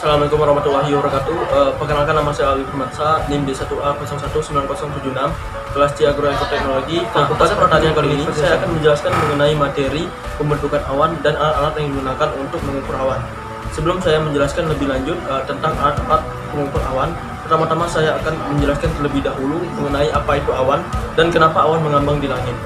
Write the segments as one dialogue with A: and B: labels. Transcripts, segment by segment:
A: Assalamualaikum warahmatullahi wabarakatuh. Perkenalkan, nama saya Alwi Firmansyah, NIM D1A019076, kelas C Agroekoteknologi. Pada pertanyaan kali ini saya akan menjelaskan mengenai materi pembentukan awan dan alat-alat yang digunakan untuk mengukur awan. Sebelum saya menjelaskan lebih lanjut tentang alat-alat pengukur awan, pertama-tama saya akan menjelaskan terlebih dahulu mengenai apa itu awan dan kenapa awan mengambang di langit.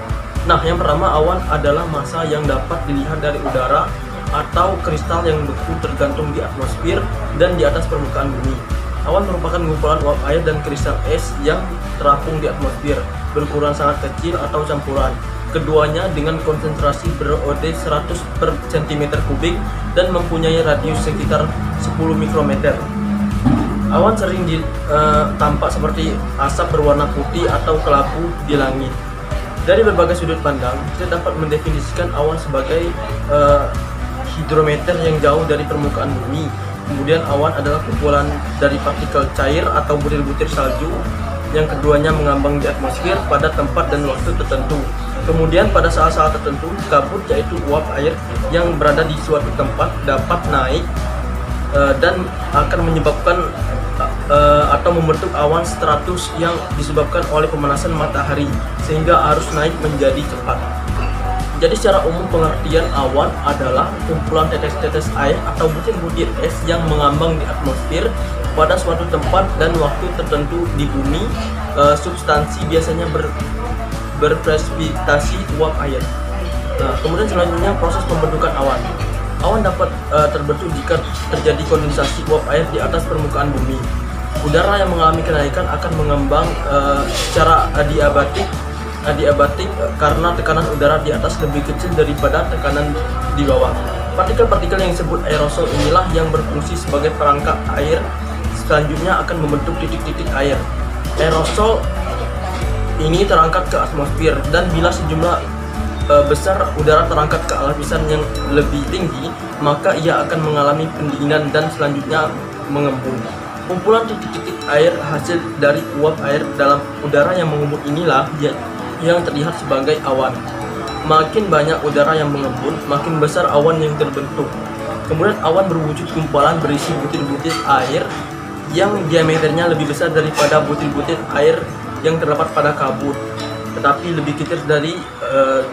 A: Nah, yang pertama, awan adalah massa yang dapat dilihat dari udara atau kristal yang beku tergantung di atmosfer dan di atas permukaan bumi. Awan merupakan kumpulan uap air dan kristal es yang terapung di atmosfer, berukuran sangat kecil atau campuran. Keduanya dengan konsentrasi ber-OD 100 per cm kubik dan mempunyai radius sekitar 10 mikrometer. Awan sering tampak seperti asap berwarna putih atau kelabu di langit. Dari berbagai sudut pandang, kita dapat mendefinisikan awan sebagai hidrometer yang jauh dari permukaan bumi. Kemudian awan adalah kumpulan dari partikel cair atau butir-butir salju yang keduanya mengambang di atmosfer pada tempat dan waktu tertentu. Kemudian pada saat-saat tertentu, kabut yaitu uap air yang berada di suatu tempat dapat naik dan akan menyebabkan atau membentuk awan stratus yang disebabkan oleh pemanasan matahari sehingga arus naik menjadi cepat. Jadi secara umum pengertian awan adalah kumpulan tetes-tetes air atau butir-butir es yang mengambang di atmosfer pada suatu tempat dan waktu tertentu di bumi. Substansi biasanya berpresipitasi uap air. Nah, kemudian selanjutnya proses pembentukan awan. Awan dapat terbentuk jika terjadi kondensasi uap air di atas permukaan bumi. Udara yang mengalami kenaikan akan mengembang secara adiabatik karena tekanan udara di atas lebih kecil daripada tekanan di bawah. Partikel-partikel yang disebut aerosol inilah yang berfungsi sebagai perangkap air. Selanjutnya akan membentuk titik-titik air. Aerosol ini terangkat ke atmosfer, dan bila sejumlah besar udara terangkat ke lapisan yang lebih tinggi, maka ia akan mengalami pendinginan dan selanjutnya mengembun. Kumpulan titik-titik air hasil dari uap air dalam udara yang mengembun inilah yang terlihat sebagai awan. Makin banyak udara yang mengembun, makin besar awan yang terbentuk. Kemudian awan berwujud gumpalan berisi butir-butir air yang diameternya lebih besar daripada butir-butir air yang terdapat pada kabut, tetapi lebih kecil dari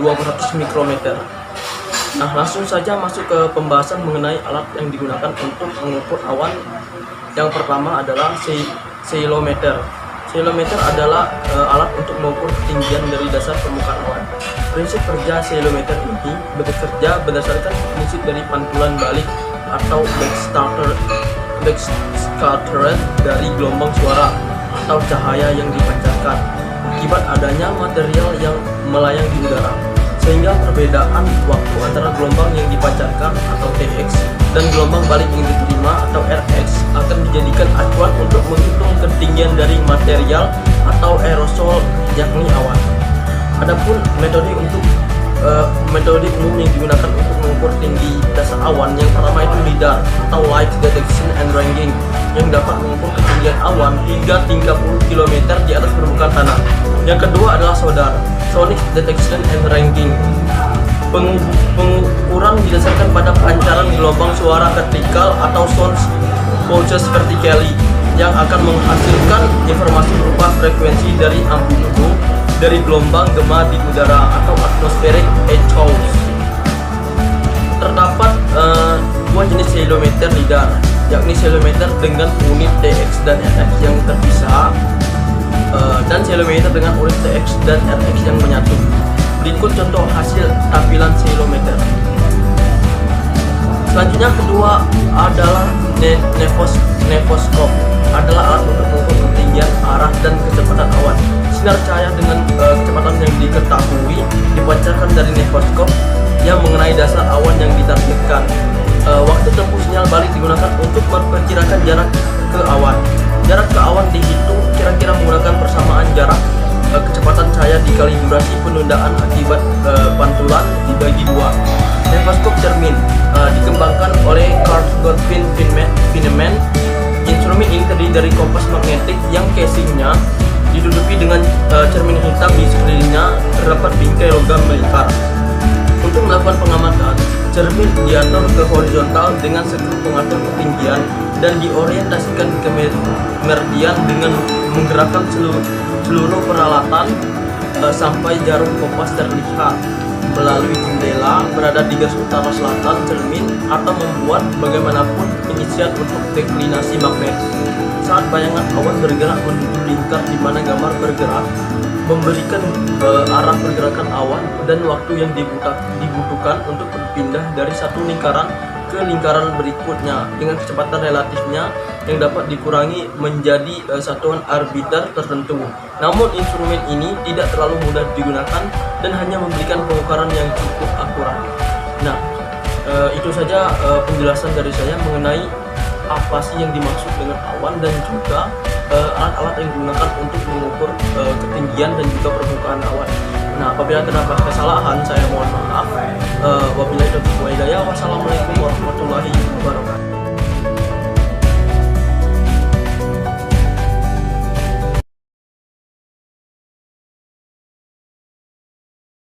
A: 200 mikrometer. Nah, langsung saja masuk ke pembahasan mengenai alat yang digunakan untuk mengukur awan. Yang pertama adalah ceilometer. Ceilometer adalah alat untuk mengukur ketinggian dari dasar permukaan awan. Prinsip kerja ceilometer ini bekerja berdasarkan prinsip dari pantulan balik atau backscatter dari gelombang suara atau cahaya yang dipancarkan akibat adanya material yang melayang di udara, sehingga perbedaan waktu antara gelombang yang dipancarkan atau Tx dan gelombang balik yang diterima atau Rx akan dijadikan acuan untuk menghitung ketinggian dari material atau aerosol, yakni awan. Adapun metode umum yang digunakan untuk mengukur tinggi dasar awan, yang pertama itu LIDAR atau Light Detection and Ranging, yang dapat mengukur ketinggian awan hingga 30 km di atas permukaan tanah. Yang kedua adalah SODAR, Sonic Detection and Ranging. Pengukuran didasarkan pada pancaran gelombang suara vertikal atau sound pulses vertically yang akan menghasilkan informasi berupa frekuensi dari amplitudo dari gelombang gema di udara atau atmospheric echoes. Terdapat dua jenis ceilometer LIDAR, yakni ceilometer dengan unit Tx dan Rx yang terpisah dan ceilometer dengan unit Tx dan Rx yang menyatu. Berikut contoh hasil tampilan ceilometer. Selanjutnya kedua adalah nefoskop, adalah alat untuk mengukur ketinggian, arah, dan kecepatan awan. Sinar cahaya dengan kecepatan yang diketahui dipancarkan dari nefoskop yang mengenai dasar awan yang ditargetkan. Waktu tempuh sinyal balik digunakan untuk memperkirakan jarak ke awan. Jarak ke awan dihitung kira-kira menggunakan persamaan jarak kecepatan cahaya dikali durasi penundaan akibat pantulan dibagi dua. Nefoskop cermin dikembangkan oleh Carl Gottfried Feynman. Instrumen ini terdiri dari kompas magnetik yang casingnya diduduki dengan cermin hitam. Di sekelilingnya terdapat bingkai logam melingkar. Untuk melakukan pengamatan, Cermin diatur ke horizontal dengan skru pengatur ketinggian dan diorientasikan ke meridian dengan menggerakkan seluruh peralatan sampai jarum kompas terlihat melalui jendela berada di garis utara selatan cermin atau membuat bagaimanapun pengisian untuk deklinasi magnet. Saat bayangan awan bergerak menuju lingkar di mana gambar bergerak, memberikan arah pergerakan awan dan waktu yang dibutuhkan untuk berpindah dari satu lingkaran ke lingkaran berikutnya dengan kecepatan relatifnya yang dapat dikurangi menjadi satuan arbiter tertentu. Namun instrumen ini tidak terlalu mudah digunakan dan hanya memberikan pengukuran yang cukup akurat. Nah, itu saja penjelasan dari saya mengenai apa sih yang dimaksud dengan awan dan juga alat-alat yang digunakan untuk mengukur ketinggian dan juga permukaan awan. Nah, apabila terdapat kesalahan, saya mohon maaf. Wabillahi taufiq wal hidayah. Wassalamualaikum warahmatullahi